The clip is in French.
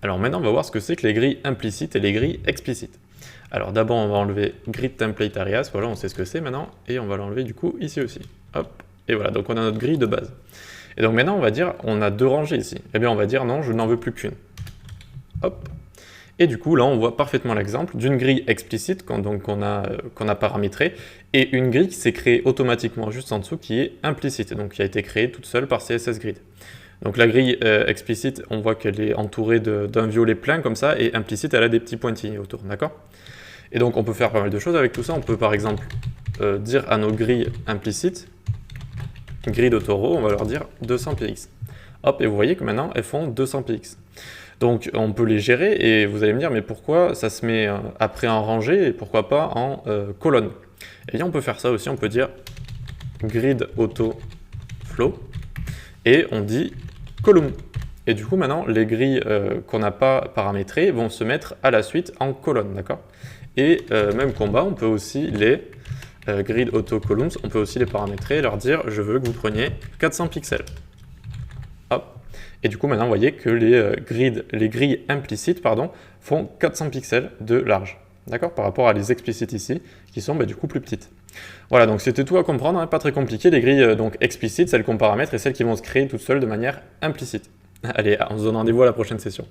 Alors maintenant, on va voir ce que c'est que les grilles implicites et les grilles explicites. Alors d'abord, on va enlever grid template alias, voilà, on sait ce que c'est maintenant, et on va l'enlever du coup ici aussi. Hop, et voilà, donc on a notre grille de base. Et donc maintenant, on va dire, on a deux rangées ici. Eh bien, on va dire non, je n'en veux plus qu'une. Hop. Et du coup, là, on voit parfaitement l'exemple d'une grille explicite qu'on a paramétrée et une grille qui s'est créée automatiquement juste en dessous qui est implicite, donc qui a été créée toute seule par CSS Grid. Donc la grille explicite, on voit qu'elle est entourée d'un violet plein comme ça, et implicite, elle a des petits pointillés autour, d'accord? Et donc on peut faire pas mal de choses avec tout ça. On peut par exemple dire à nos grilles implicites, grille de taureau, on va leur dire 200 px. Hop, et vous voyez que maintenant elles font 200 px. Donc on peut les gérer, et vous allez me dire, mais pourquoi ça se met après en rangée et pourquoi pas en colonne? Eh bien on peut faire ça aussi, on peut dire grid auto flow, et on dit column. Et du coup maintenant les grilles qu'on n'a pas paramétrées vont se mettre à la suite en colonne, d'accord? Et même combat, on peut aussi les grid auto columns, on peut aussi les paramétrer et leur dire je veux que vous preniez 400 pixels. Hop. Et du coup, maintenant, vous voyez que les grilles implicites font 400 pixels de large. D'accord? Par rapport à les explicites ici, qui sont du coup plus petites. Voilà, donc c'était tout à comprendre, hein, pas très compliqué. Les grilles donc explicites, celles qu'on paramètre, et celles qui vont se créer toutes seules de manière implicite. Allez, on se donne rendez-vous à la prochaine session.